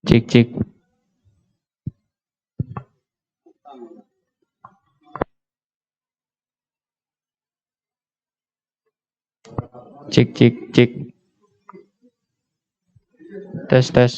Cek cek cek cek cek tes tes.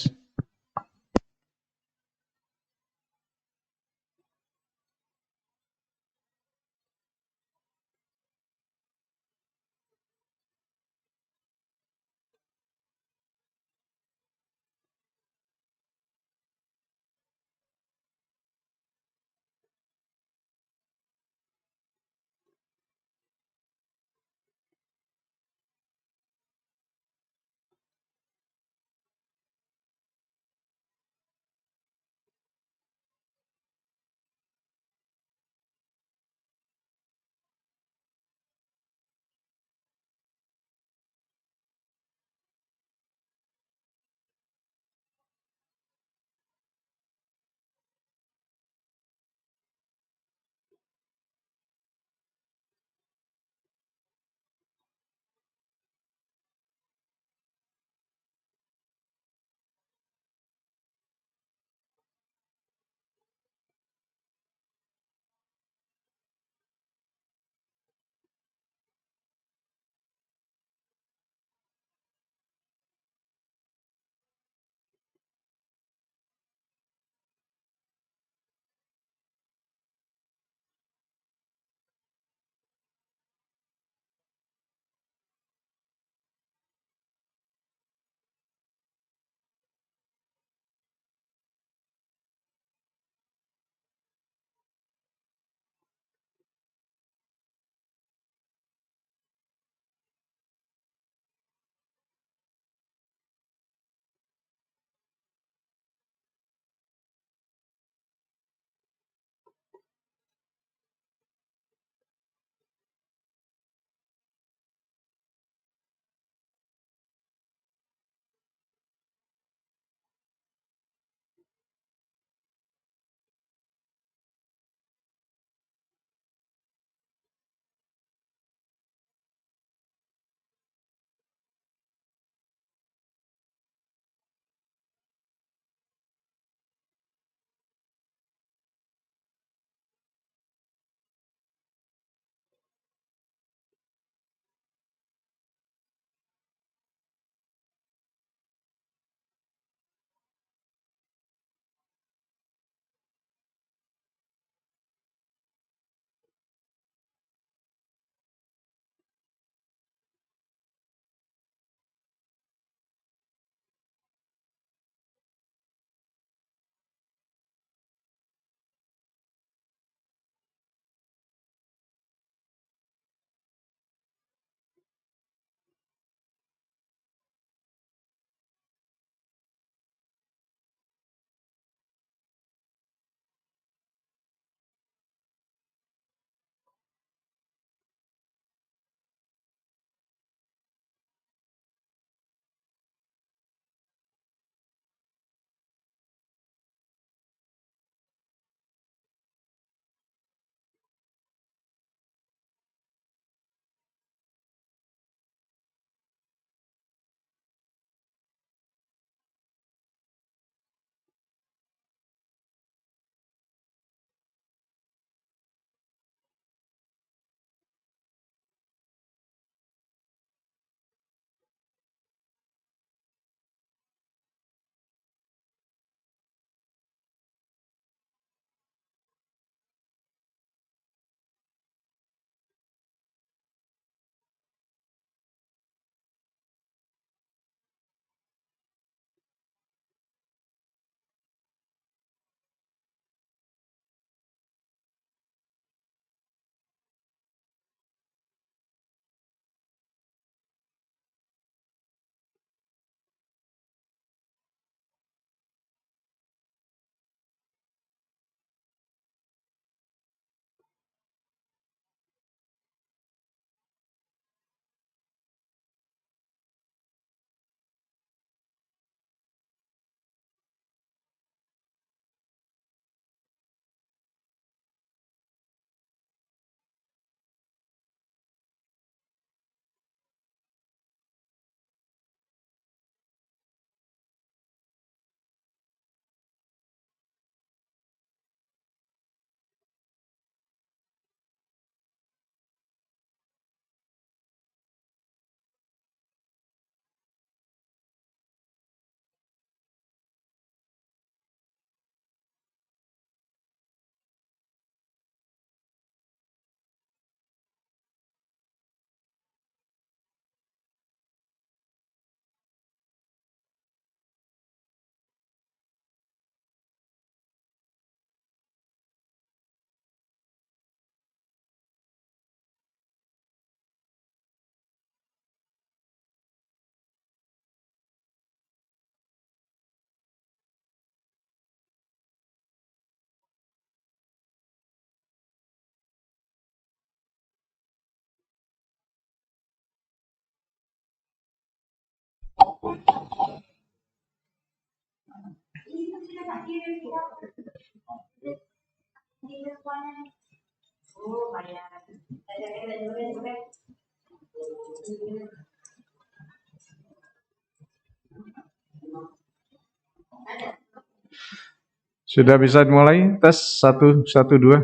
Sudah bisa dimulai? Tes 1, 1, 2.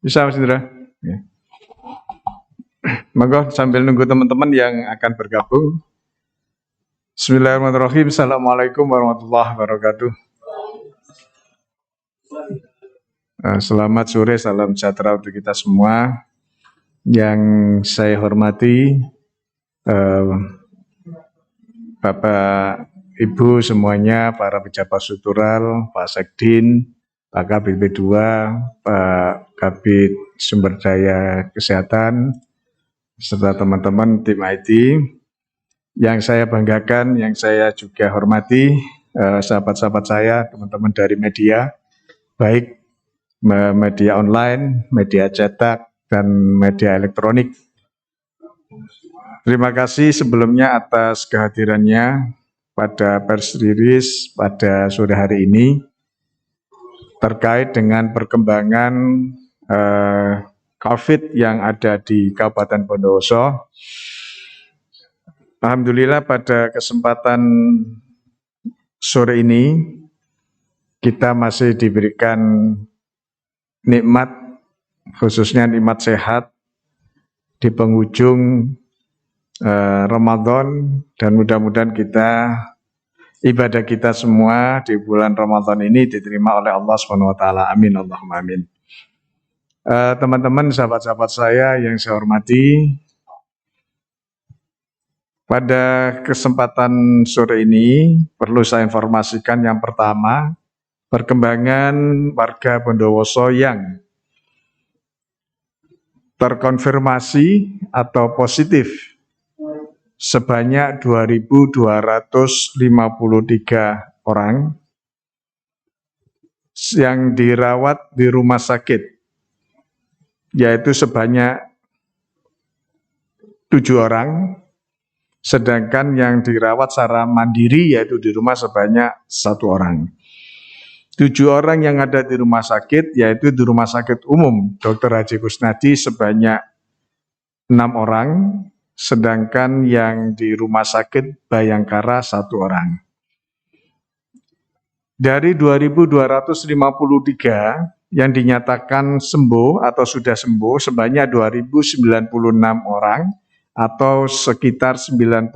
Bisa Mas Indra? Ya. Monggo sambil nunggu teman-teman yang akan bergabung. Bismillahirrahmanirrahim. Assalamualaikum warahmatullahi wabarakatuh. Selamat sore, salam sejahtera untuk kita semua. Yang saya hormati Bapak Ibu semuanya, para pejabat struktural, Pak Sekdin, Pak Kabid 2, Pak Kabid Sumber Daya Kesehatan, serta teman-teman tim IT. Yang saya banggakan, yang saya juga hormati, sahabat-sahabat saya, teman-teman dari media, baik media online, media cetak, dan media elektronik. Terima kasih sebelumnya atas kehadirannya pada press release pada sore hari ini terkait dengan perkembangan COVID yang ada di Kabupaten Bondowoso. Alhamdulillah pada kesempatan sore ini kita masih diberikan nikmat, khususnya nikmat sehat di penghujung Ramadan, dan mudah-mudahan ibadah kita semua di bulan Ramadan ini diterima oleh Allah SWT. Amin, Allahumma amin. Teman-teman, sahabat-sahabat saya yang saya hormati, pada kesempatan sore ini perlu saya informasikan yang pertama, perkembangan warga Bondowoso yang terkonfirmasi atau positif sebanyak 2.253 orang yang dirawat di rumah sakit, yaitu sebanyak 7 orang, sedangkan yang dirawat secara mandiri yaitu di rumah sebanyak 1 orang. 7 orang yang ada di rumah sakit, yaitu di Rumah Sakit Umum Dr. Haji Kusnadi sebanyak 6 orang, sedangkan yang di Rumah Sakit Bayangkara 1 orang. Dari 2.253 yang dinyatakan sembuh atau sudah sembuh sebanyak 2.096 orang atau sekitar 93%.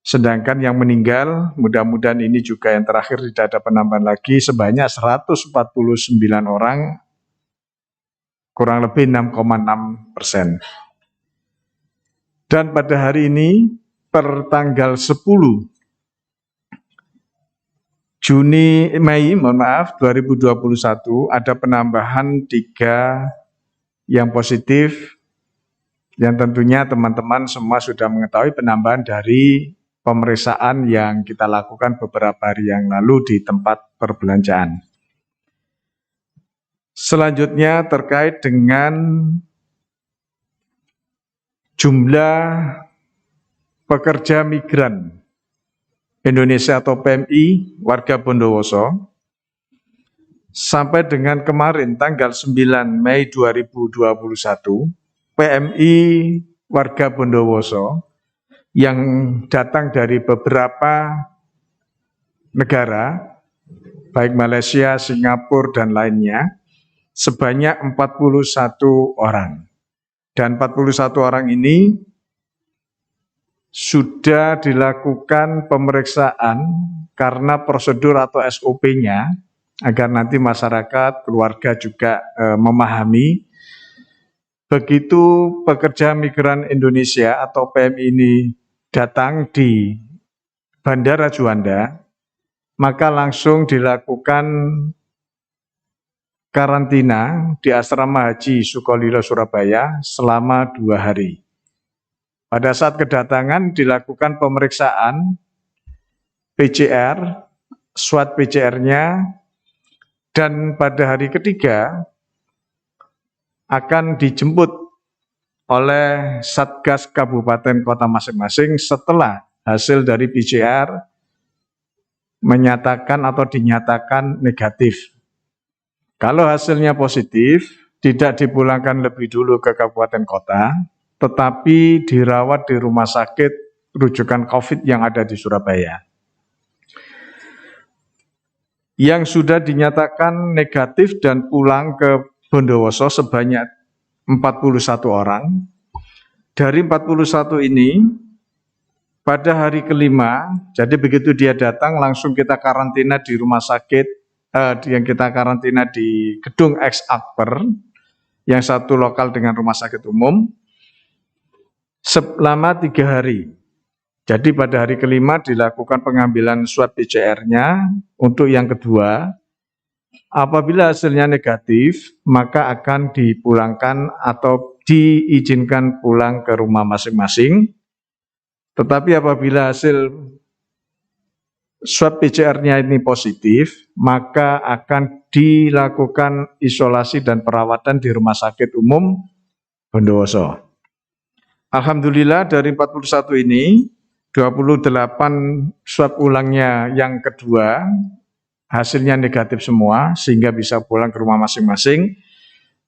Sedangkan yang meninggal, mudah-mudahan ini juga yang terakhir tidak ada penambahan lagi, sebanyak 149 orang, kurang lebih 6,6%. Dan pada hari ini, per tanggal 10 Mei 2021, ada penambahan 3 yang positif, yang tentunya teman-teman semua sudah mengetahui penambahan dari pemeriksaan yang kita lakukan beberapa hari yang lalu di tempat perbelanjaan. Selanjutnya terkait dengan jumlah pekerja migran Indonesia atau PMI warga Bondowoso, sampai dengan kemarin tanggal 9 Mei 2021, PMI warga Bondowoso yang datang dari beberapa negara, baik Malaysia, Singapura, dan lainnya, sebanyak 41 orang. Dan 41 orang ini sudah dilakukan pemeriksaan karena prosedur atau SOP-nya, agar nanti masyarakat, keluarga juga memahami. Begitu pekerja migran Indonesia atau PMI ini datang di Bandara Juanda, maka langsung dilakukan karantina di Asrama Haji Sukolilo Surabaya selama 2 hari. Pada saat kedatangan dilakukan pemeriksaan PCR, swab PCR-nya, dan pada hari ketiga akan dijemput oleh Satgas Kabupaten Kota masing-masing setelah hasil dari PCR menyatakan atau dinyatakan negatif. Kalau hasilnya positif, tidak dipulangkan lebih dulu ke kabupaten kota, tetapi dirawat di rumah sakit rujukan COVID yang ada di Surabaya. Yang sudah dinyatakan negatif dan pulang ke Bondowoso sebanyak 41 orang. Dari 41 ini, pada hari kelima, jadi begitu dia datang langsung kita karantina di rumah sakit, yang kita karantina di gedung X Akper, yang satu lokal dengan rumah sakit umum, selama 3 hari. Jadi pada hari kelima dilakukan pengambilan swab PCR-nya untuk yang kedua. Apabila hasilnya negatif, maka akan dipulangkan atau diizinkan pulang ke rumah masing-masing. Tetapi apabila hasil swab PCR-nya ini positif, maka akan dilakukan isolasi dan perawatan di Rumah Sakit Umum Bondowoso. Alhamdulillah dari 41 ini, 28 swab ulangnya yang kedua, hasilnya negatif semua, sehingga bisa pulang ke rumah masing-masing.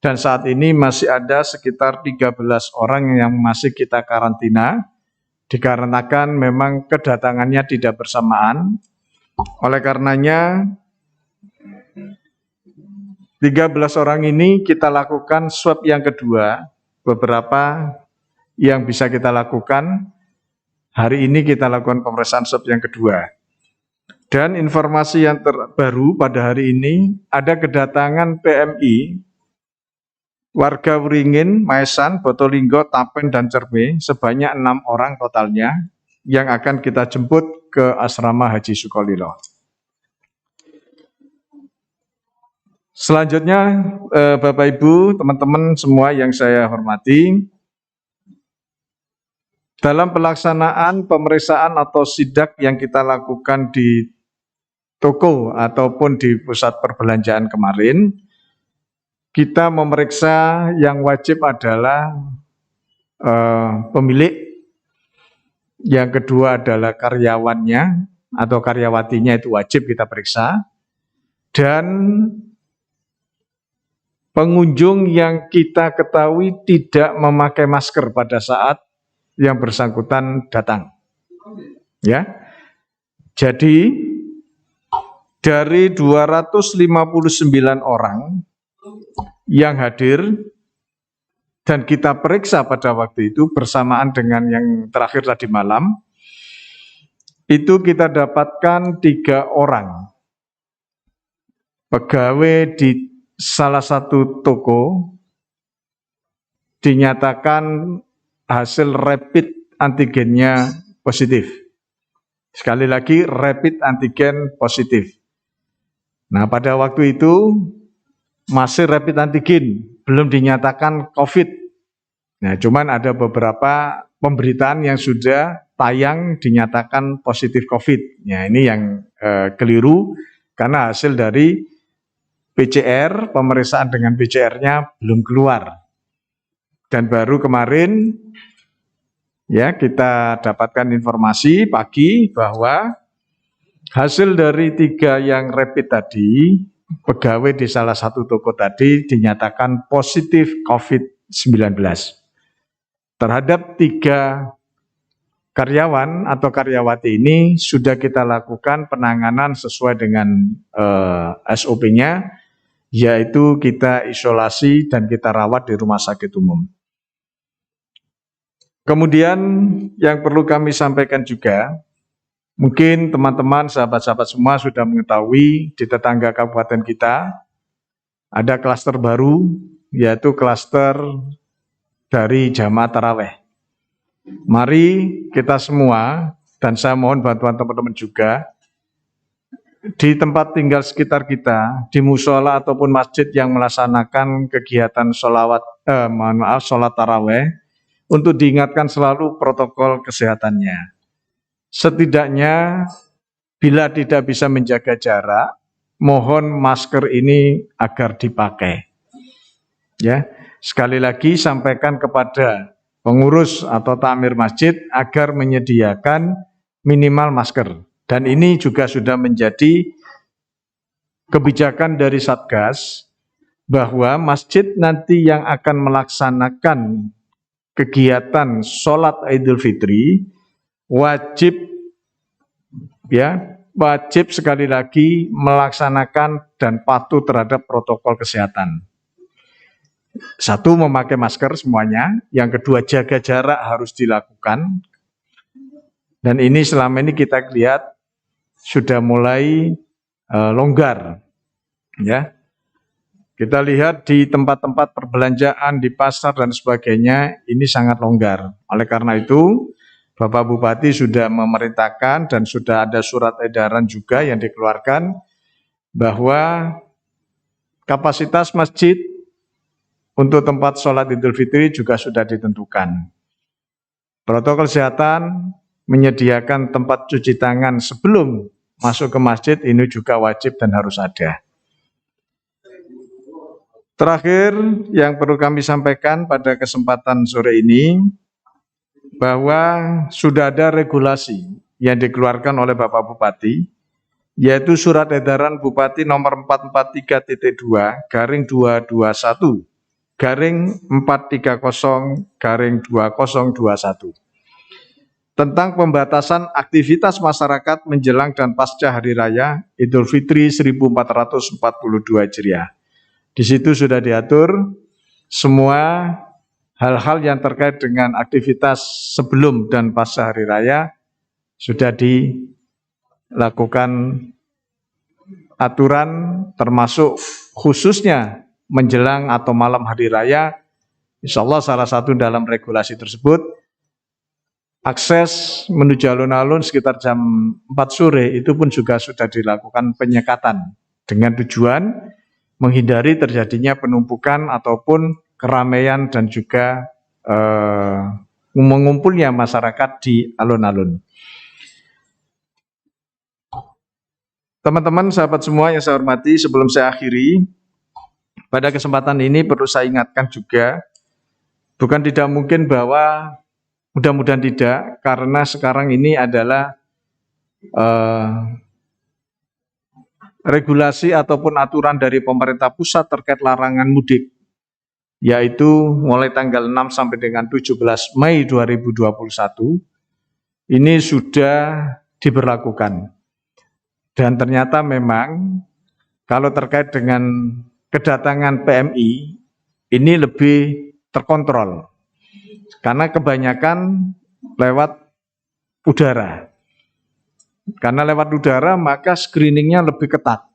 Dan saat ini masih ada sekitar 13 orang yang masih kita karantina, dikarenakan memang kedatangannya tidak bersamaan. Oleh karenanya 13 orang ini kita lakukan swab yang kedua. Beberapa yang bisa kita lakukan, hari ini kita lakukan pemeriksaan swab yang kedua. Dan informasi yang terbaru pada hari ini, ada kedatangan PMI warga Wringin, Maesan, Botolinggo, Tapen, dan Cerme, sebanyak 6 orang totalnya, yang akan kita jemput ke Asrama Haji Sukolilo. Selanjutnya, Bapak Ibu, teman-teman semua yang saya hormati, dalam pelaksanaan pemeriksaan atau sidak yang kita lakukan di toko ataupun di pusat perbelanjaan kemarin, kita memeriksa yang wajib adalah pemilik, yang kedua adalah karyawannya atau karyawatinya, itu wajib kita periksa, dan pengunjung yang kita ketahui tidak memakai masker pada saat yang bersangkutan datang. Ya. Jadi dari 259 orang yang hadir dan kita periksa pada waktu itu bersamaan dengan yang terakhir tadi malam, itu kita dapatkan 3 orang pegawai di salah satu toko dinyatakan hasil rapid antigennya positif. Sekali lagi, rapid antigen positif. Nah, pada waktu itu masih rapid antigen, belum dinyatakan COVID. Nah, cuman ada beberapa pemberitaan yang sudah tayang dinyatakan positif COVID. Nah, ini yang keliru karena hasil dari PCR, pemeriksaan dengan PCR-nya belum keluar. Dan baru kemarin ya kita dapatkan informasi pagi bahwa hasil dari 3 yang rapid tadi, pegawai di salah satu toko tadi dinyatakan positif COVID-19. Terhadap 3 karyawan atau karyawati ini sudah kita lakukan penanganan sesuai dengan SOP-nya, yaitu kita isolasi dan kita rawat di rumah sakit umum. Kemudian yang perlu kami sampaikan juga, mungkin teman-teman, sahabat-sahabat semua sudah mengetahui di tetangga kabupaten kita ada klaster baru, yaitu klaster dari jamaah taraweh. Mari kita semua, dan saya mohon bantuan teman-teman juga, di tempat tinggal sekitar kita, di musola ataupun masjid yang melaksanakan kegiatan sholat taraweh, untuk diingatkan selalu protokol kesehatannya. Setidaknya bila tidak bisa menjaga jarak, mohon masker ini agar dipakai. Ya, Sekali lagi sampaikan kepada pengurus atau takmir masjid agar menyediakan minimal masker. Dan ini juga sudah menjadi kebijakan dari Satgas bahwa masjid nanti yang akan melaksanakan kegiatan sholat Idul Fitri wajib sekali lagi melaksanakan dan patuh terhadap protokol kesehatan. Satu, memakai masker semuanya. Yang kedua, jaga jarak harus dilakukan. Dan ini selama ini kita lihat sudah mulai longgar. Ya, kita lihat di tempat-tempat perbelanjaan, di pasar dan sebagainya, ini sangat longgar. Oleh karena itu, Bapak Bupati sudah memerintahkan dan sudah ada surat edaran juga yang dikeluarkan bahwa kapasitas masjid untuk tempat sholat Idul Fitri juga sudah ditentukan. Protokol kesehatan menyediakan tempat cuci tangan sebelum masuk ke masjid ini juga wajib dan harus ada. Terakhir yang perlu kami sampaikan pada kesempatan sore ini, bahwa sudah ada regulasi yang dikeluarkan oleh Bapak Bupati, yaitu Surat Edaran Bupati nomor 443.2/2021/430/2021 tentang pembatasan aktivitas masyarakat menjelang dan pasca Hari Raya Idul Fitri 1442 Hijriah. Di situ sudah diatur semua hal-hal yang terkait dengan aktivitas sebelum dan pasca Hari Raya sudah dilakukan aturan, termasuk khususnya menjelang atau malam Hari Raya. Insya Allah salah satu dalam regulasi tersebut, akses menuju alun-alun sekitar jam 4 sore itu pun juga sudah dilakukan penyekatan dengan tujuan menghindari terjadinya penumpukan ataupun keramaian dan juga mengumpulnya masyarakat di alun-alun. Teman-teman, sahabat semua yang saya hormati, sebelum saya akhiri, pada kesempatan ini perlu saya ingatkan juga, bukan tidak mungkin bahwa mudah-mudahan tidak, karena sekarang ini adalah regulasi ataupun aturan dari pemerintah pusat terkait larangan mudik, yaitu mulai tanggal 6 sampai dengan 17 Mei 2021, ini sudah diberlakukan. Dan ternyata memang kalau terkait dengan kedatangan PMI, ini lebih terkontrol. Karena kebanyakan lewat udara. Karena lewat udara maka screeningnya lebih ketat.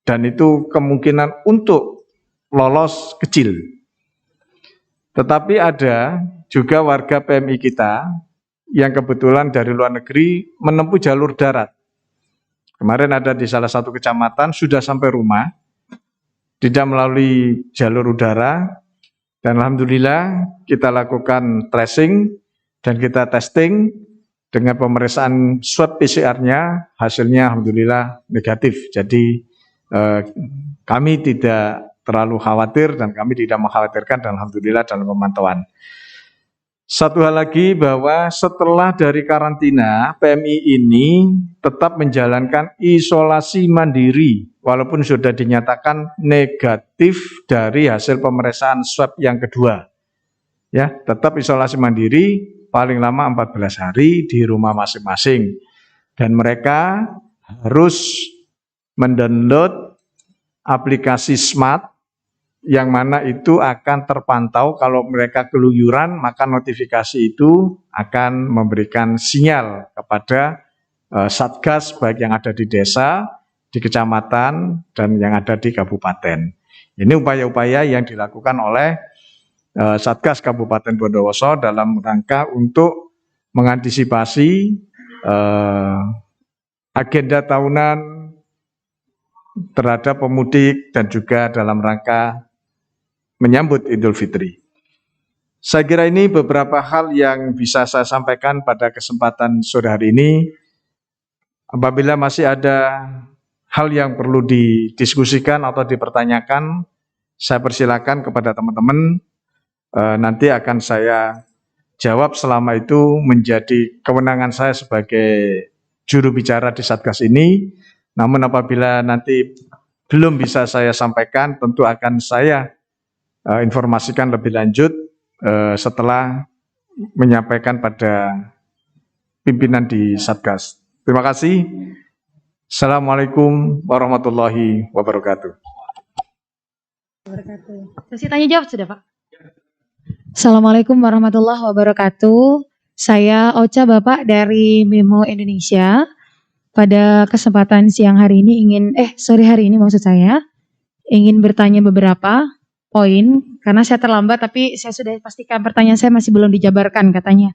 Dan itu kemungkinan untuk lolos kecil. Tetapi ada juga warga PMI kita yang kebetulan dari luar negeri menempuh jalur darat. Kemarin ada di salah satu kecamatan sudah sampai rumah, tidak melalui jalur udara. Dan alhamdulillah kita lakukan tracing dan kita testing dengan pemeriksaan swab PCR-nya, hasilnya alhamdulillah negatif. Jadi kami tidak terlalu khawatir dan kami tidak mengkhawatirkan dan alhamdulillah dalam pemantauan. Satu hal lagi, bahwa setelah dari karantina, PMI ini tetap menjalankan isolasi mandiri walaupun sudah dinyatakan negatif dari hasil pemeriksaan swab yang kedua. Ya, tetap isolasi mandiri paling lama 14 hari di rumah masing-masing. Dan mereka harus mendownload aplikasi Smart yang mana itu akan terpantau. Kalau mereka keluyuran, maka notifikasi itu akan memberikan sinyal kepada Satgas baik yang ada di desa, di kecamatan, dan yang ada di kabupaten. Ini upaya-upaya yang dilakukan oleh Satgas Kabupaten Bondowoso dalam rangka untuk mengantisipasi agenda tahunan terhadap pemudik dan juga dalam rangka menyambut Idul Fitri. Saya kira ini beberapa hal yang bisa saya sampaikan pada kesempatan sore hari ini. Apabila masih ada hal yang perlu didiskusikan atau dipertanyakan, saya persilakan kepada teman-teman, nanti akan saya jawab selama itu menjadi kewenangan saya sebagai juru bicara di Satgas ini. Namun apabila nanti belum bisa saya sampaikan, tentu akan saya informasikan lebih lanjut setelah menyampaikan pada pimpinan di Satgas. Terima kasih. Assalamualaikum warahmatullahi wabarakatuh. Sesi tanya jawab sudah, Pak. Assalamualaikum warahmatullahi wabarakatuh. Saya Ocha Bapak dari Memo Indonesia. Pada kesempatan siang hari ini sore hari ini maksud saya ingin bertanya beberapa poin karena saya terlambat tapi saya sudah pastikan pertanyaan saya masih belum dijabarkan katanya.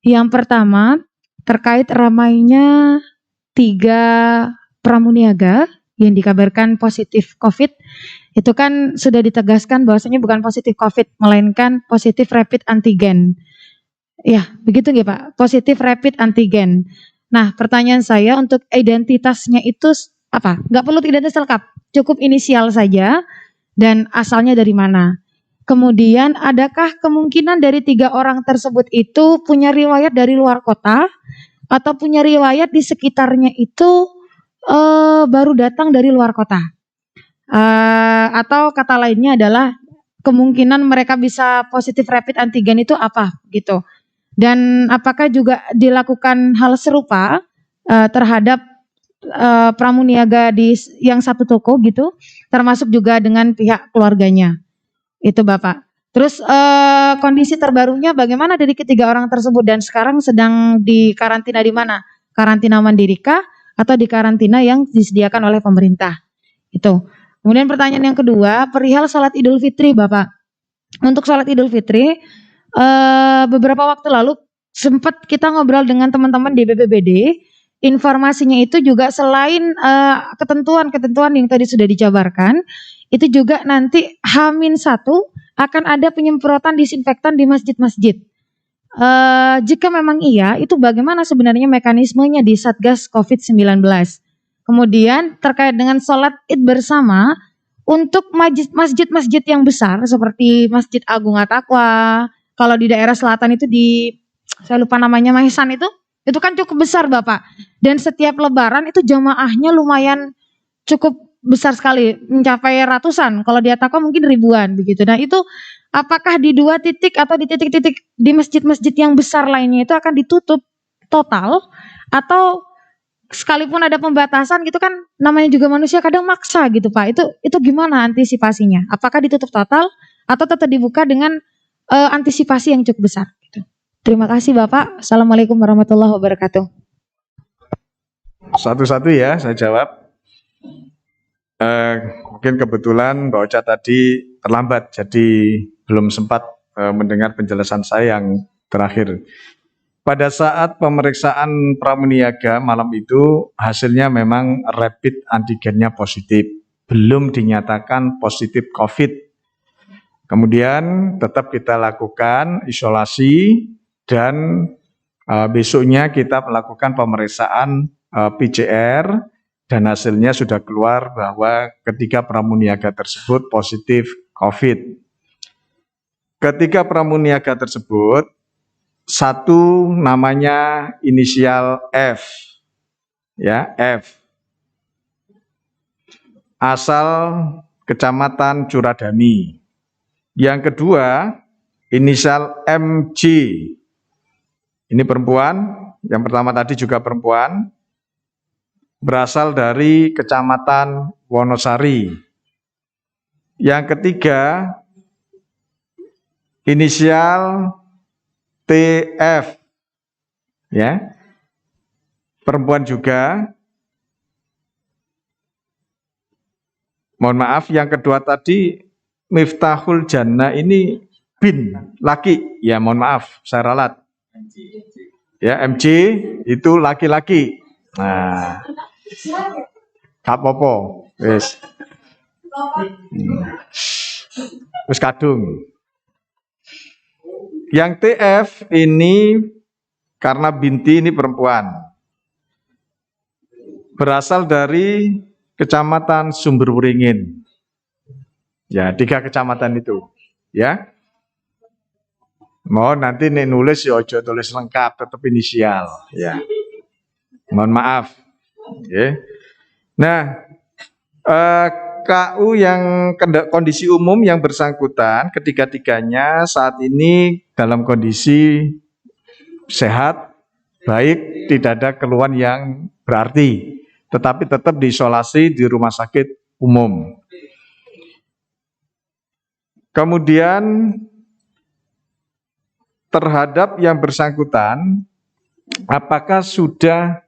Yang pertama terkait ramainya 3 pramuniaga yang dikabarkan positif COVID. Itu kan sudah ditegaskan bahwasanya bukan positif COVID, melainkan positif rapid antigen. Ya, begitu nggih Pak? Positif rapid antigen. Nah, pertanyaan saya untuk identitasnya itu apa? Nggak perlu identitas lengkap, cukup inisial saja dan asalnya dari mana. Kemudian, adakah kemungkinan dari 3 orang tersebut itu punya riwayat dari luar kota atau punya riwayat di sekitarnya itu baru datang dari luar kota? Atau kata lainnya adalah kemungkinan mereka bisa positif rapid antigen itu apa gitu. Dan apakah juga dilakukan hal serupa terhadap pramuniaga yang satu toko gitu, termasuk juga dengan pihak keluarganya. Itu Bapak. Terus kondisi terbarunya bagaimana dari ketiga orang tersebut dan sekarang sedang di karantina di mana? Karantina mandiri kah atau di karantina yang disediakan oleh pemerintah? Itu. Kemudian pertanyaan yang kedua, perihal sholat Idul Fitri Bapak. Untuk sholat Idul Fitri, beberapa waktu lalu sempat kita ngobrol dengan teman-teman di BPBD. Informasinya itu juga selain ketentuan-ketentuan yang tadi sudah dijabarkan, itu juga nanti H-1 akan ada penyemprotan disinfektan di masjid-masjid. Jika memang iya, itu bagaimana sebenarnya mekanismenya di Satgas COVID-19? Kemudian terkait dengan sholat Id bersama, untuk masjid-masjid yang besar seperti Masjid Agung At-Taqwa, kalau di daerah selatan itu saya lupa namanya Mahisan itu kan cukup besar Bapak. Dan setiap lebaran itu jamaahnya lumayan cukup besar sekali, mencapai ratusan. Kalau di At-Taqwa mungkin ribuan begitu. Nah itu apakah di 2 titik atau di titik-titik di masjid-masjid yang besar lainnya itu akan ditutup total atau sekalipun ada pembatasan gitu kan namanya juga manusia kadang maksa gitu Pak. Itu gimana antisipasinya? Apakah ditutup total atau tetap dibuka dengan antisipasi yang cukup besar gitu. Terima kasih Bapak. Assalamualaikum warahmatullahi wabarakatuh. Satu-satu ya saya jawab. Mungkin kebetulan Mbak Ocha tadi terlambat jadi belum sempat mendengar penjelasan saya yang terakhir. Pada saat pemeriksaan pramuniaga malam itu hasilnya memang rapid antigennya positif, belum dinyatakan positif COVID. Kemudian tetap kita lakukan isolasi dan besoknya kita melakukan pemeriksaan PCR dan hasilnya sudah keluar bahwa ketiga pramuniaga tersebut positif COVID. Ketiga pramuniaga tersebut, satu namanya inisial F, ya F, asal Kecamatan Curadami. Yang kedua inisial MJ, ini perempuan. Yang pertama tadi juga perempuan, berasal dari Kecamatan Wonosari. Yang ketiga inisial TF, ya, perempuan juga. Mohon maaf, yang kedua tadi Miftahul Jannah ini bin, laki. Ya mohon maaf, saya ralat. Ya MJ itu laki-laki. Nah, kapopo, wis, wis kadung. Yang TF ini karena binti ini perempuan, berasal dari Kecamatan Sumberwringin. Ya, 3 kecamatan itu. Ya. Mohon nanti nih nulis ya ojo tulis lengkap, tetap inisial. Ya. Mohon maaf. Ya. Nah, KU yang kondisi umum yang bersangkutan ketiga-tiganya saat ini dalam kondisi sehat, baik, tidak ada keluhan yang berarti, tetapi tetap diisolasi di rumah sakit umum. Kemudian terhadap yang bersangkutan, apakah sudah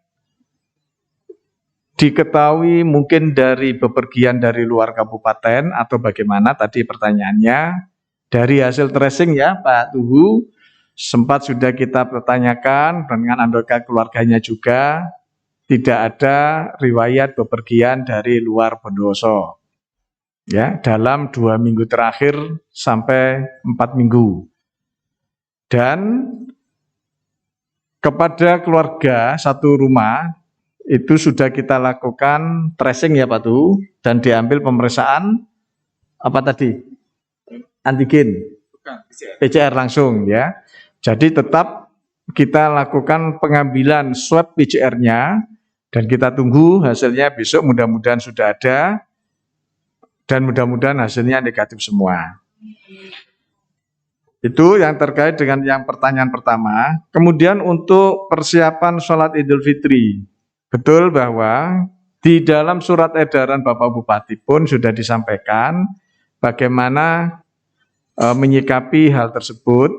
diketahui mungkin dari bepergian dari luar kabupaten atau bagaimana tadi pertanyaannya? Dari hasil tracing ya Pak Tuhu, sempat sudah kita pertanyakan dengan anggota keluarganya juga, tidak ada riwayat bepergian dari luar Bondowoso. Ya, dalam 2 minggu terakhir sampai 4 minggu. Dan kepada keluarga satu rumah itu sudah kita lakukan tracing ya Pak Tuh, dan diambil pemeriksaan apa tadi? Antigen, PCR langsung ya. Jadi tetap kita lakukan pengambilan swab PCR-nya dan kita tunggu hasilnya besok, mudah-mudahan sudah ada dan mudah-mudahan hasilnya negatif semua. Itu yang terkait dengan yang pertanyaan pertama. Kemudian untuk persiapan sholat Idul Fitri, betul bahwa di dalam surat edaran Bapak Bupati pun sudah disampaikan bagaimana menyikapi hal tersebut.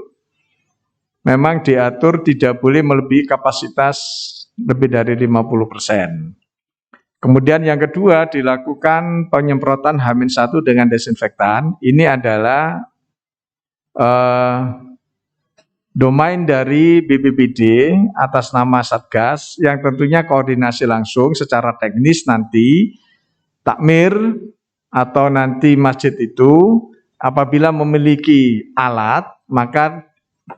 Memang diatur tidak boleh melebihi kapasitas lebih dari 50%. Kemudian yang kedua dilakukan penyemprotan H-1 dengan desinfektan. Ini adalah domain dari BPBD atas nama Satgas yang tentunya koordinasi langsung secara teknis nanti takmir atau nanti masjid itu apabila memiliki alat, maka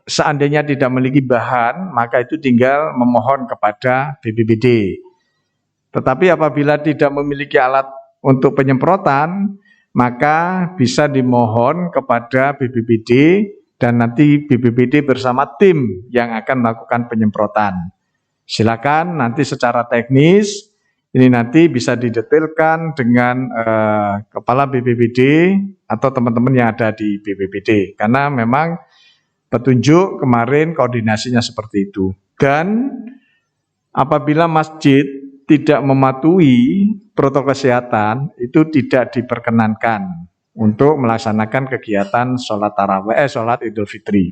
seandainya tidak memiliki bahan, maka itu tinggal memohon kepada BPBD. Tetapi apabila tidak memiliki alat untuk penyemprotan, maka bisa dimohon kepada BPBD dan nanti BPBD bersama tim yang akan melakukan penyemprotan. Silakan nanti secara teknis ini nanti bisa didetailkan dengan kepala BPBD atau teman-teman yang ada di BPBD, karena memang petunjuk kemarin koordinasinya seperti itu. Dan apabila masjid tidak mematuhi protokol kesehatan, itu tidak diperkenankan untuk melaksanakan kegiatan sholat sholat Idul Fitri.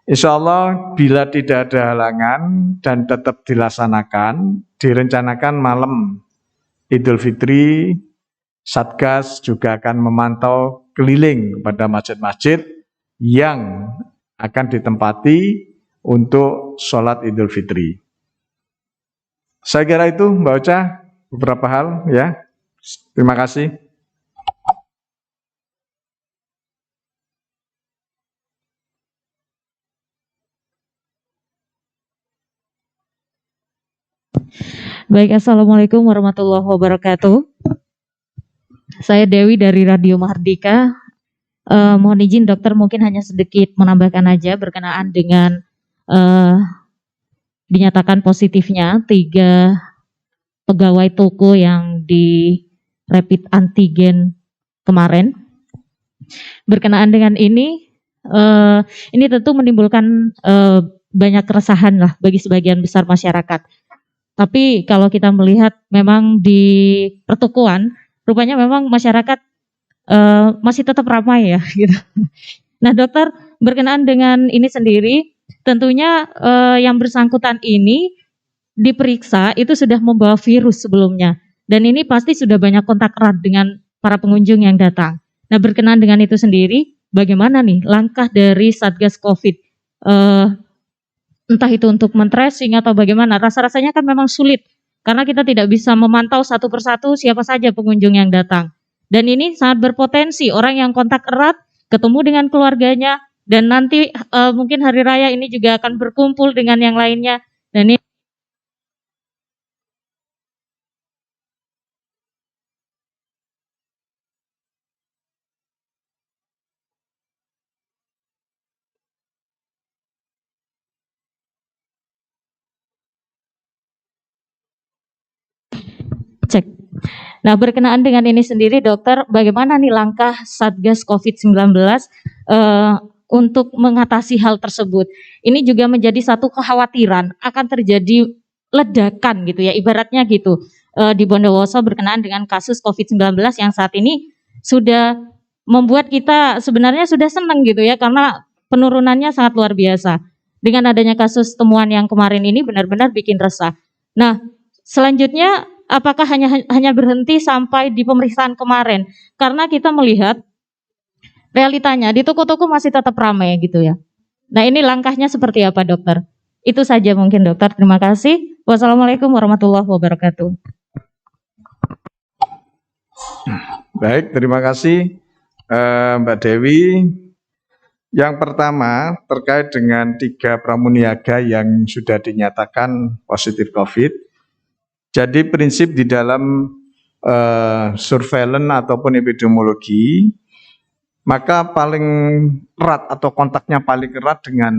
Insya Allah bila tidak ada halangan dan tetap dilaksanakan, direncanakan malam Idul Fitri, Satgas juga akan memantau keliling kepada masjid-masjid yang akan ditempati untuk sholat Idul Fitri. Saya kira itu Mbak Ocha, beberapa hal ya. Terima kasih. Baik, Assalamualaikum warahmatullahi wabarakatuh. Saya Dewi dari Radio Mahardika. Mohon izin dokter mungkin hanya sedikit menambahkan aja berkenaan dengan dinyatakan positifnya 3 pegawai toko yang di rapid antigen kemarin. Berkenaan dengan ini tentu menimbulkan banyak keresahan lah bagi sebagian besar masyarakat. Tapi kalau kita melihat memang di pertokoan, rupanya memang masyarakat masih tetap ramai ya. Gitu. Nah dokter, berkenaan dengan ini sendiri, tentunya yang bersangkutan ini diperiksa itu sudah membawa virus sebelumnya. Dan ini pasti sudah banyak kontak erat dengan para pengunjung yang datang. Nah berkenaan dengan itu sendiri, bagaimana nih langkah dari Satgas COVID? Entah itu untuk men-tracing atau bagaimana, rasa-rasanya kan memang sulit. Karena kita tidak bisa memantau satu persatu siapa saja pengunjung yang datang. Dan ini sangat berpotensi orang yang kontak erat ketemu dengan keluarganya dan nanti mungkin hari raya ini juga akan berkumpul dengan yang lainnya. Dan ini Nah, berkenaan dengan ini sendiri, dokter, bagaimana nih langkah Satgas COVID-19 untuk mengatasi hal tersebut? Ini juga menjadi satu kekhawatiran akan terjadi ledakan gitu ya, ibaratnya gitu di Bondowoso berkenaan dengan kasus COVID-19 yang saat ini sudah membuat kita sebenarnya sudah senang gitu ya, karena penurunannya sangat luar biasa. Dengan adanya kasus temuan yang kemarin ini benar-benar bikin resah. Nah, selanjutnya apakah hanya berhenti sampai di pemeriksaan kemarin? Karena kita melihat realitanya di toko-toko masih tetap ramai gitu ya. Nah, ini langkahnya seperti apa, dokter? Itu saja mungkin, dokter. Terima kasih. Wassalamualaikum warahmatullahi wabarakatuh. Baik, terima kasih Mbak Dewi. Yang pertama terkait dengan 3 pramuniaga yang sudah dinyatakan positif COVID. Jadi prinsip di dalam surveillance ataupun epidemiologi, maka paling erat atau kontaknya paling erat dengan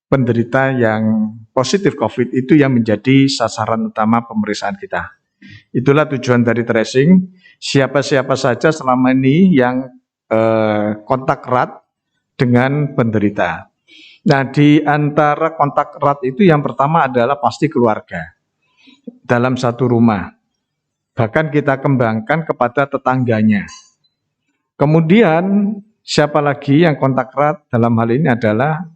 penderita yang positif COVID itu yang menjadi sasaran utama pemeriksaan kita. Itulah tujuan dari tracing, siapa-siapa saja selama ini yang kontak erat dengan penderita. Nah, di antara kontak erat itu yang pertama adalah pasti keluarga dalam satu rumah. Bahkan kita kembangkan kepada tetangganya. Kemudian siapa lagi yang kontak erat dalam hal ini adalah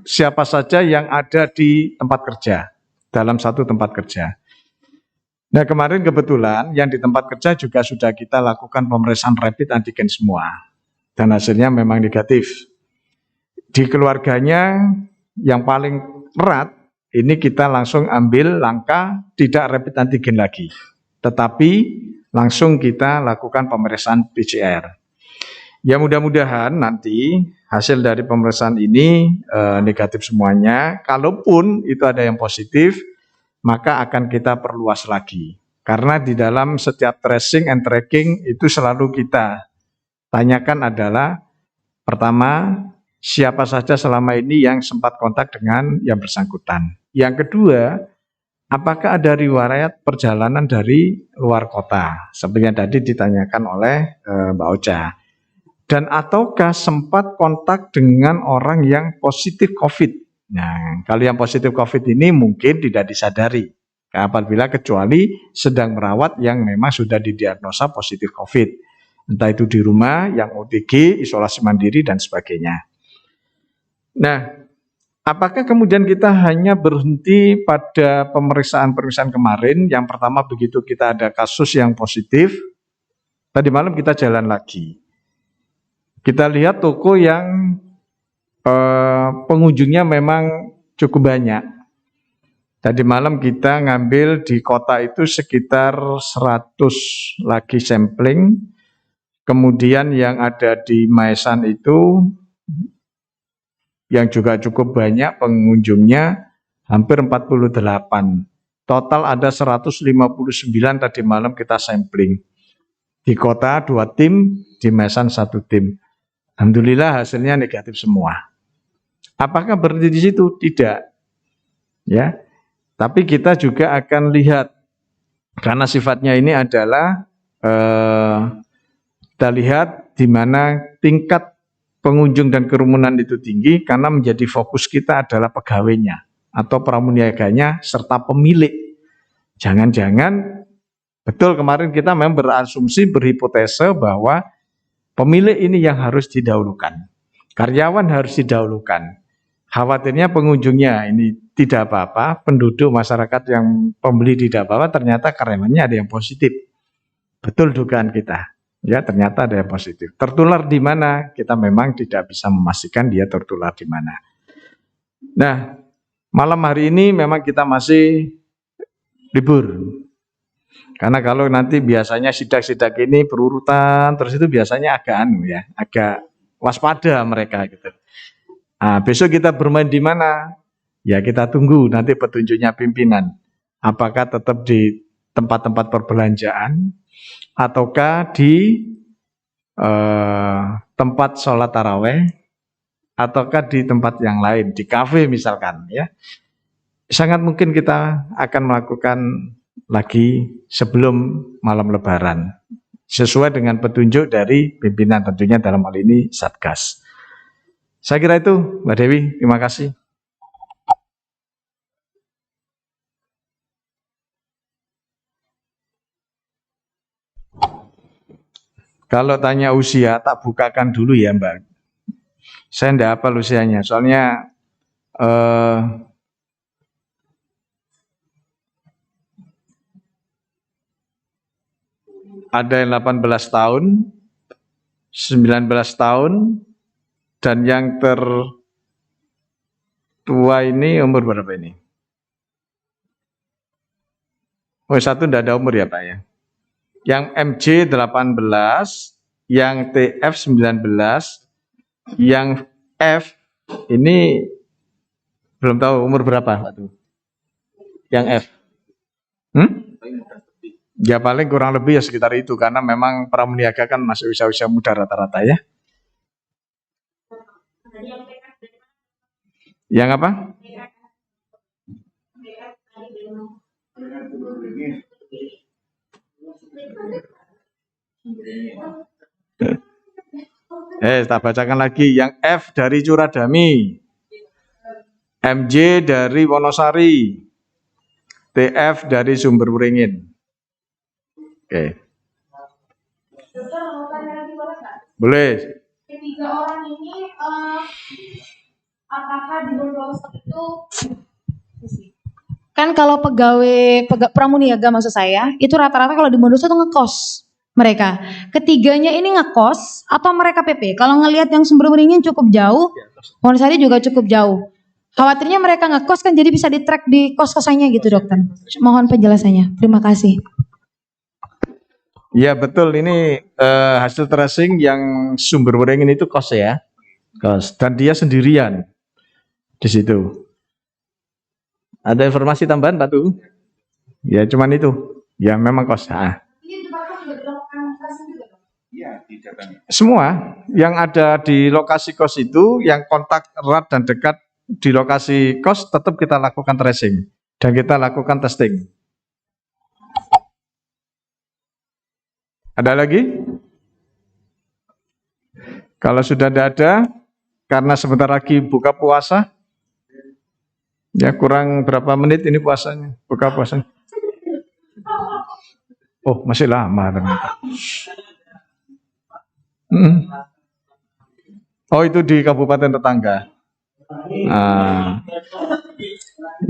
siapa saja yang ada di tempat kerja, dalam satu tempat kerja. Nah, kemarin kebetulan yang di tempat kerja juga sudah kita lakukan pemeriksaan rapid antigen semua. Dan hasilnya memang negatif. Di keluarganya yang paling erat, ini kita langsung ambil langkah tidak rapid antigen lagi. Tetapi langsung kita lakukan pemeriksaan PCR. Ya, mudah-mudahan nanti hasil dari pemeriksaan ini negatif semuanya. Kalaupun itu ada yang positif, maka akan kita perluas lagi. Karena di dalam setiap tracing and tracking itu selalu kita tanyakan adalah, pertama, siapa saja selama ini yang sempat kontak dengan yang bersangkutan. Yang kedua, apakah ada riwayat perjalanan dari luar kota, seperti yang tadi ditanyakan oleh Mbak Ocha. Dan ataukah sempat kontak dengan orang yang positif COVID. Nah, kalau yang positif COVID ini mungkin tidak disadari, apabila kecuali sedang merawat yang memang sudah didiagnosa positif COVID. Entah itu di rumah, yang OTG, isolasi mandiri, dan sebagainya. Nah, apakah kemudian kita hanya berhenti pada pemeriksaan-pemeriksaan kemarin? Yang pertama begitu kita ada kasus yang positif, tadi malam kita jalan lagi. Kita lihat toko yang pengunjungnya memang cukup banyak. Tadi malam kita ngambil di kota itu sekitar 100 lagi sampling. Kemudian yang ada di Maesan itu yang juga cukup banyak pengunjungnya, hampir 48. Total ada 159 tadi malam kita sampling. Di kota 2 tim, di Maesan 1 tim. Alhamdulillah hasilnya negatif semua. Apakah berhenti di situ? Tidak. Ya. Tapi kita juga akan lihat, karena sifatnya ini adalah kita lihat di mana tingkat pengunjung dan kerumunan itu tinggi, karena menjadi fokus kita adalah pegawainya atau pramuniaganya serta pemilik. Jangan-jangan betul kemarin kita memang berasumsi, berhipotesa bahwa pemilik ini yang harus didahulukan, karyawan harus didahulukan. Khawatirnya pengunjungnya ini tidak apa-apa, penduduk masyarakat yang pembeli tidak apa-apa, ternyata karyawannya ada yang positif. Betul dugaan kita. Ya, ternyata ada yang positif. Tertular di mana? Kita memang tidak bisa memastikan dia tertular di mana. Nah, malam hari ini memang kita masih libur. Karena kalau nanti biasanya sidak-sidak ini berurutan, terus itu biasanya agak waspada mereka gitu. Nah, besok kita bermain di mana? Ya, kita tunggu nanti petunjuknya pimpinan. Apakah tetap di tempat-tempat perbelanjaan, ataukah di tempat sholat taraweh, ataukah di tempat yang lain, di kafe misalkan, ya. Sangat mungkin kita akan melakukan lagi sebelum malam Lebaran. Sesuai dengan petunjuk dari pimpinan, tentunya dalam hal ini Satgas. Saya kira itu, Mbak Dewi. Terima kasih. Kalau tanya usia, tak bukakan dulu ya Mbak. Saya enggak hafal usianya, soalnya ada yang 18 tahun, 19 tahun, dan yang tertua ini umur berapa ini? Oh, satu enggak ada umur ya Pak ya. Yang MJ 18, yang TF 19, yang F ini belum tahu umur berapa Pak tuh. Yang F. Ya paling kurang lebih ya sekitar itu, karena memang pramuniaga kan masih usia-usia muda rata-rata ya. Yang apa? Tak bacakan lagi. Yang F dari Curadami, MJ dari Wonosari, TF dari Sumber Beringin. Oke. Boleh. Ketiga orang ini apakah di Bondowoso itu kan kalau pegawai pramuniaga maksud saya itu rata-rata kalau di Bondowoso itu ngekos mereka. Ketiganya ini ngekos apa mereka PP? Kalau ngelihat yang Sumber Beringin cukup jauh, Wonosari juga cukup jauh. Khawatirnya mereka ngekos kan jadi bisa di-track di kos-kosannya gitu dokter. Mohon penjelasannya. Terima kasih. Ya betul, ini hasil tracing yang Sumber Beringin itu kos ya, kos, dan dia sendirian di situ. Ada informasi tambahan Pak Tuh? Ya cuman itu, ya memang kos. Semua yang ada di lokasi kos itu, yang kontak erat dan dekat di lokasi kos tetap kita lakukan tracing dan kita lakukan testing. Ada lagi? Kalau sudah tidak ada, karena sebentar lagi buka puasa, ya kurang berapa menit ini puasanya, buka puasanya. Oh, masih lama ternyata. Oh, itu di kabupaten tetangga.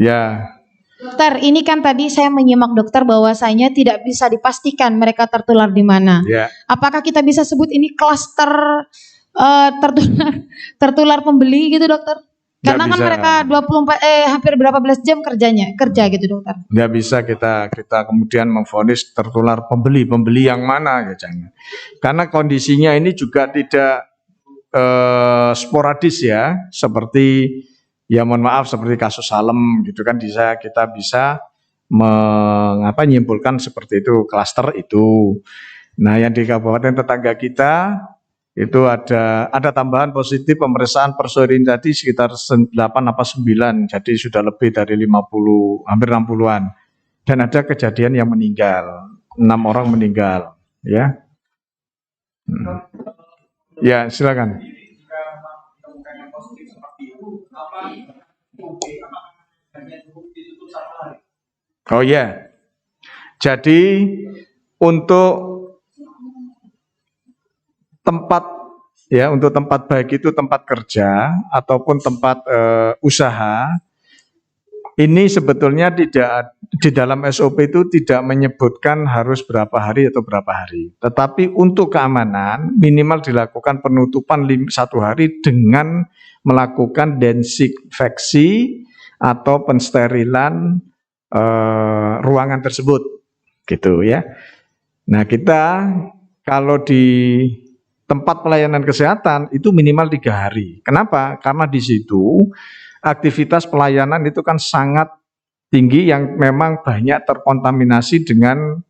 Ya. Dokter, ini kan tadi saya menyimak dokter bahwasanya tidak bisa dipastikan mereka tertular di mana. Ya. Apakah kita bisa sebut ini klaster tertular pembeli gitu dokter? Karena kan mereka hampir berapa belas jam kerja gitu dokter. Nggak bisa kita kemudian memvonis tertular pembeli yang mana ya jangan. Karena kondisinya ini juga tidak sporadis ya, seperti ya mohon maaf seperti kasus Salem gitu kan, kita bisa menyimpulkan seperti itu, klaster itu. Nah yang di kabupaten tetangga kita itu ada tambahan positif pemeriksaan per sore ini tadi sekitar 8 apa 9, jadi sudah lebih dari 50, hampir 60-an. Dan ada kejadian yang meninggal, 6 orang meninggal ya. Ya silakan. Oh ya, jadi untuk tempat baik itu tempat kerja ataupun tempat usaha, ini sebetulnya tidak di dalam SOP itu tidak menyebutkan harus berapa hari atau berapa hari. Tetapi untuk keamanan minimal dilakukan penutupan 1 hari dengan melakukan desinfeksi atau pensterilan ruangan tersebut, gitu ya. Nah kita kalau di tempat pelayanan kesehatan itu minimal 3 hari. Kenapa? Karena di situ aktivitas pelayanan itu kan sangat tinggi yang memang banyak terkontaminasi dengan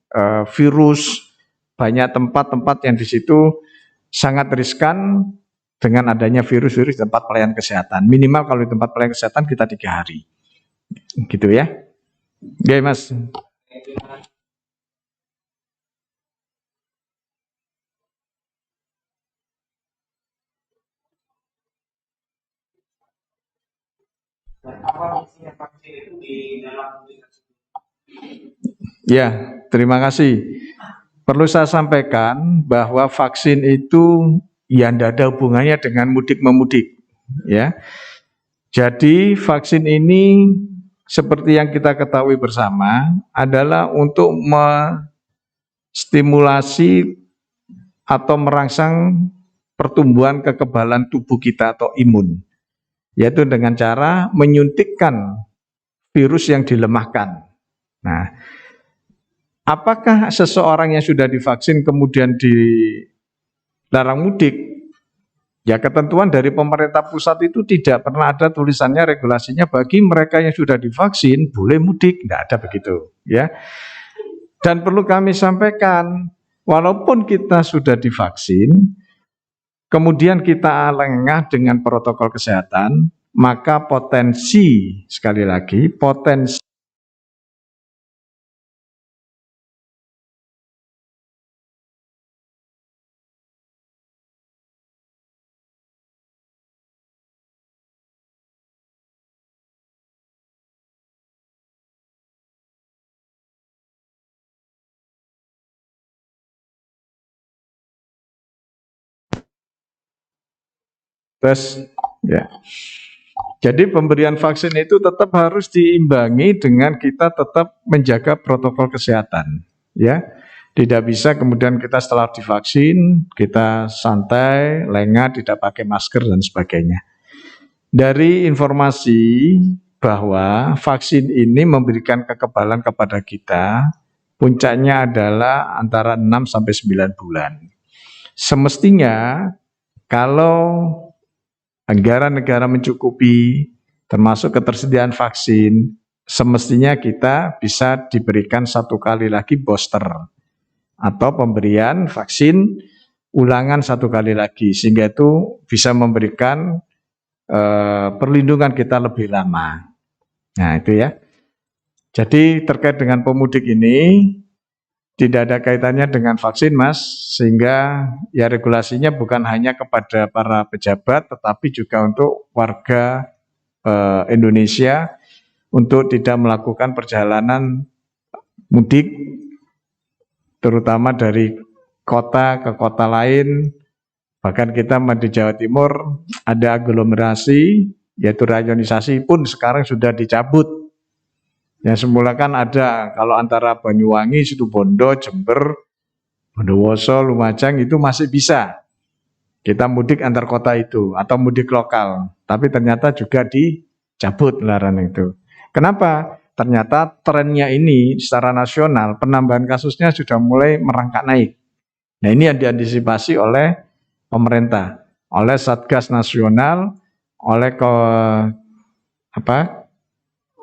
virus, banyak tempat-tempat yang di situ sangat riskan dengan adanya virus-virus di tempat pelayanan kesehatan. Minimal kalau di tempat pelayanan kesehatan kita 3 hari. Gitu ya. Oke Mas. Ya, terima kasih. Perlu saya sampaikan bahwa vaksin itu ya tidak ada hubungannya dengan mudik-memudik, ya. Jadi vaksin ini seperti yang kita ketahui bersama adalah untuk menstimulasi atau merangsang pertumbuhan kekebalan tubuh kita atau imun, yaitu dengan cara menyuntikkan virus yang dilemahkan. Nah, apakah seseorang yang sudah divaksin kemudian dilarang mudik? Ya, ketentuan dari pemerintah pusat itu tidak pernah ada tulisannya, regulasinya bagi mereka yang sudah divaksin boleh mudik, tidak ada begitu, ya. Dan perlu kami sampaikan, walaupun kita sudah divaksin, kemudian kita lengah dengan protokol kesehatan, maka potensi, sekali lagi, potensi tes, ya. Jadi pemberian vaksin itu tetap harus diimbangi dengan kita tetap menjaga protokol kesehatan, ya. Tidak bisa kemudian kita setelah divaksin kita santai, lengah, tidak pakai masker dan sebagainya. Dari informasi bahwa vaksin ini memberikan kekebalan kepada kita, puncaknya adalah antara 6 sampai 9 bulan. Semestinya kalau negara-negara mencukupi, termasuk ketersediaan vaksin, semestinya kita bisa diberikan 1 kali lagi booster atau pemberian vaksin ulangan 1 kali lagi, sehingga itu bisa memberikan perlindungan kita lebih lama. Nah, itu ya. Jadi terkait dengan pemudik ini tidak ada kaitannya dengan vaksin, Mas, sehingga ya regulasinya bukan hanya kepada para pejabat, tetapi juga untuk warga Indonesia untuk tidak melakukan perjalanan mudik, terutama dari kota ke kota lain. Bahkan kita di Jawa Timur ada aglomerasi, yaitu rayonisasi pun sekarang sudah dicabut. Yang semula kan ada, kalau antara Banyuwangi, Situbondo, Jember, Bondowoso, Lumajang itu masih bisa kita mudik antar kota itu atau mudik lokal. Tapi ternyata juga dicabut larangan itu. Kenapa? Ternyata trennya ini secara nasional penambahan kasusnya sudah mulai merangkak naik. Nah, ini yang diantisipasi oleh pemerintah, oleh Satgas Nasional, oleh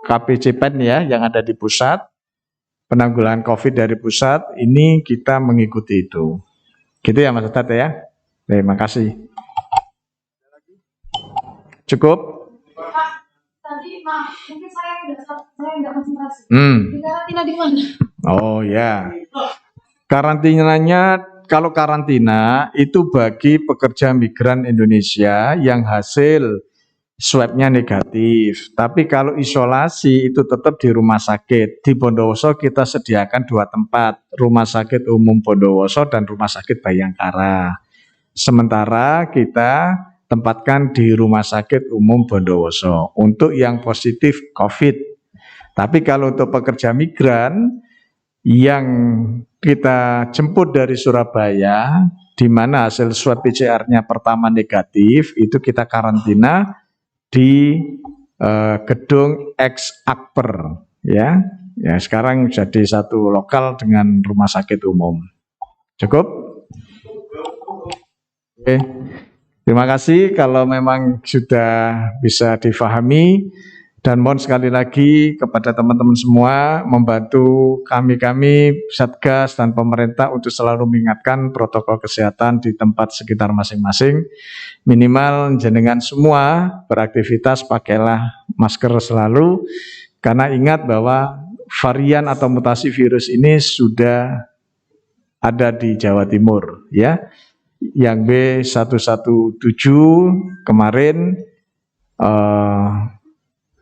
KPCPEN ya yang ada di pusat, penanggulangan COVID dari pusat, ini kita mengikuti itu. Gitu ya Mas Ustadz ya. Terima kasih. Cukup? Tadi mungkin saya nggak konsentrasi. Di karantina di mana? Oh ya. Karantinanya, kalau karantina itu bagi pekerja migran Indonesia yang hasil swabnya negatif. Tapi kalau isolasi itu tetap di rumah sakit. Di Bondowoso kita sediakan 2 tempat, Rumah Sakit Umum Bondowoso dan Rumah Sakit Bayangkara. Sementara kita tempatkan di Rumah Sakit Umum Bondowoso untuk yang positif COVID. Tapi kalau untuk pekerja migran yang kita jemput dari Surabaya, di mana hasil swab PCR-nya pertama negatif, itu kita karantina di gedung X-Akper ya. Ya, sekarang jadi satu lokal dengan rumah sakit umum. Cukup? Oke. Terima kasih kalau memang sudah bisa difahami, dan mohon sekali lagi kepada teman-teman semua membantu kami Satgas dan pemerintah untuk selalu mengingatkan protokol kesehatan di tempat sekitar masing-masing. Minimal jenengan semua beraktivitas pakailah masker selalu, karena ingat bahwa varian atau mutasi virus ini sudah ada di Jawa Timur, ya. Yang B117 kemarin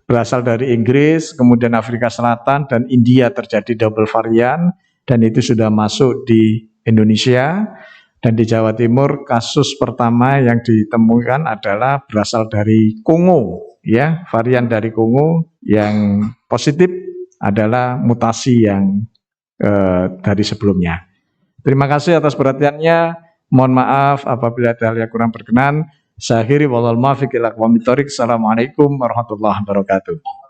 berasal dari Inggris, kemudian Afrika Selatan dan India terjadi double varian, dan itu sudah masuk di Indonesia. Dan di Jawa Timur kasus pertama yang ditemukan adalah berasal dari Kongo, ya, varian dari Kongo yang positif adalah mutasi yang dari sebelumnya. Terima kasih atas perhatiannya. Mohon maaf apabila ada hal yang kurang berkenan. Saya akhiri, wallahul muwaffiq ila aqwamit thoriq. Assalamualaikum warahmatullahi wabarakatuh.